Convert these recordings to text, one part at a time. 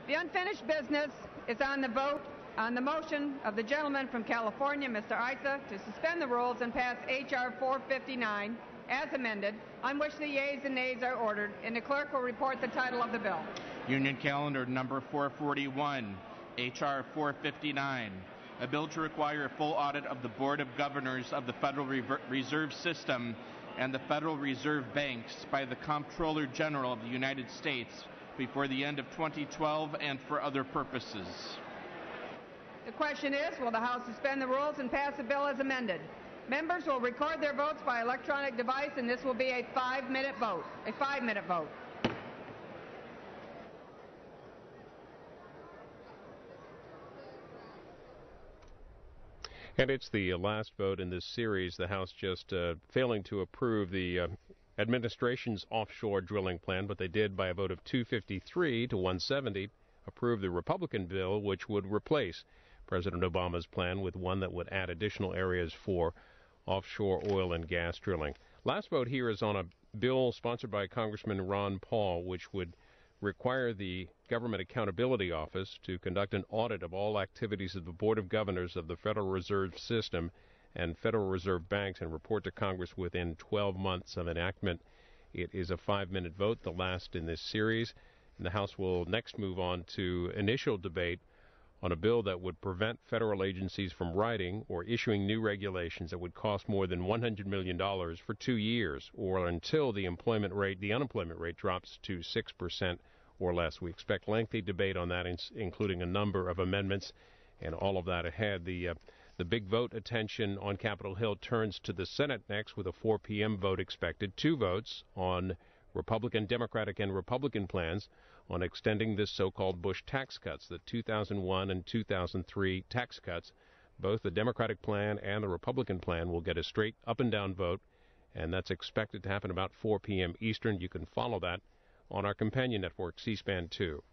The unfinished business is on the vote on the motion of the gentleman from California, Mr. Issa, to suspend the rules and pass H.R. 459 as amended, on which the yeas and nays are ordered, and the clerk will report the title of the bill. Union Calendar number 441, H.R. 459, a bill to require a full audit of the Board of Governors of the Federal Reserve System and the Federal Reserve Banks by the Comptroller General of the United States before the end of 2012 and for other purposes. The question is, will the House suspend the rules and pass the bill as amended? Members will record their votes by electronic device, and this will be a 5-minute vote. A 5-minute vote. And it's the last vote in this series. The House just failing to approve the administration's offshore drilling plan, but they did by a vote of 253 to 170 approve the Republican bill, which would replace President Obama's plan with one that would add additional areas for offshore oil and gas drilling. Last vote here is on a bill sponsored by Congressman Ron Paul, which would require the Government Accountability Office to conduct an audit of all activities of the Board of Governors of the Federal Reserve System and Federal Reserve banks and report to Congress within 12 months of enactment. It is a 5-minute vote, the last in this series, and the House will next move on to initial debate on a bill that would prevent federal agencies from writing or issuing new regulations that would cost more than $100 million for 2 years or until the unemployment rate drops to 6% or less. We expect lengthy debate on that, including a number of amendments, and all of that ahead. The big vote attention on Capitol Hill turns to the Senate next with a 4 p.m. vote expected. 2 votes on Republican, Democratic, and Republican plans on extending the so-called Bush tax cuts, the 2001 and 2003 tax cuts. Both the Democratic plan and the Republican plan will get a straight up-and-down vote, and that's expected to happen about 4 p.m. Eastern. You can follow that on our companion network, C-SPAN 2.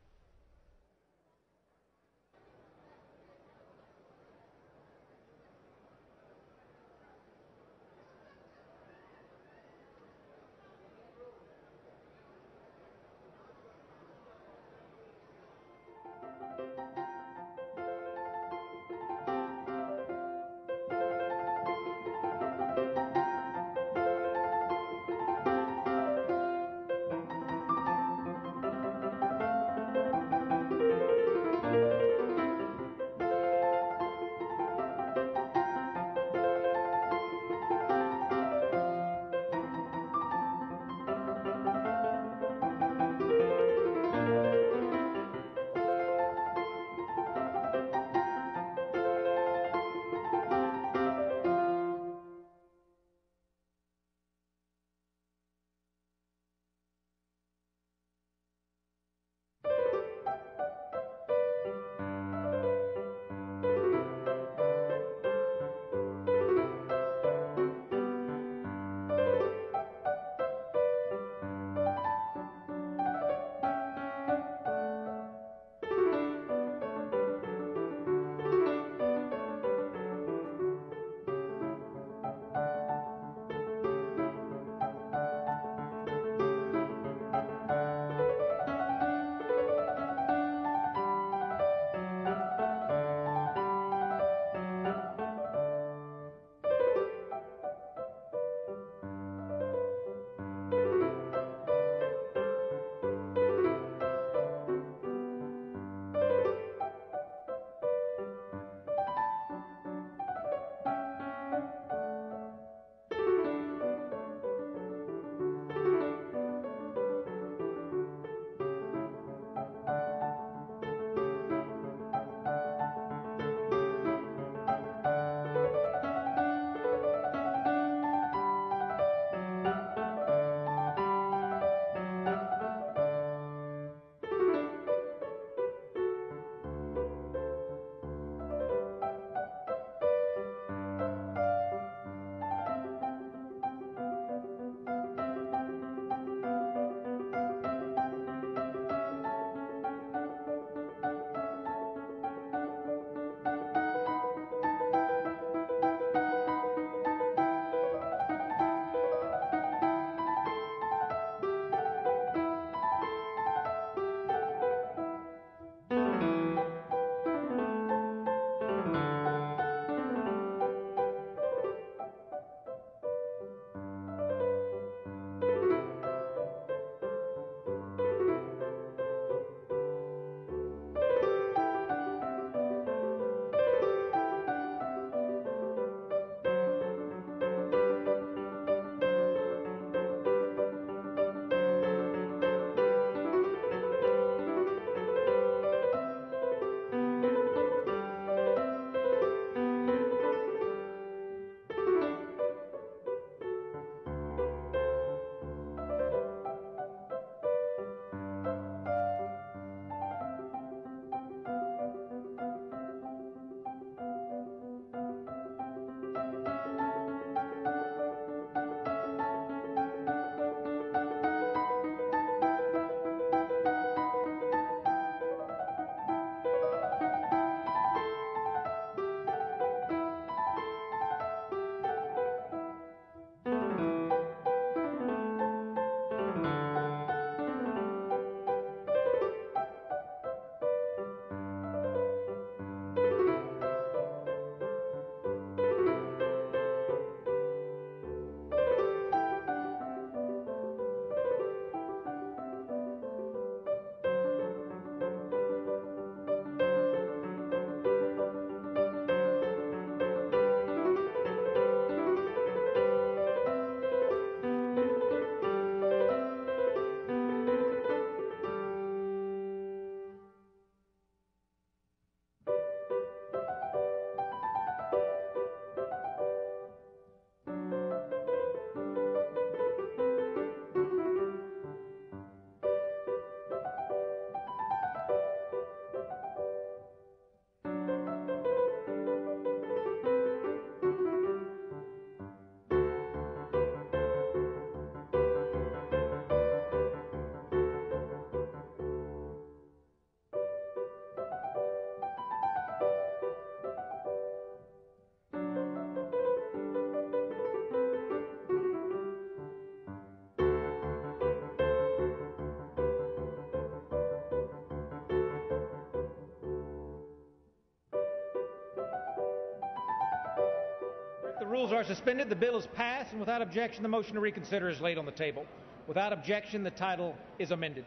rules are suspended. The bill is passed, and without objection, the motion to reconsider is laid on the table. Without objection, the title is amended.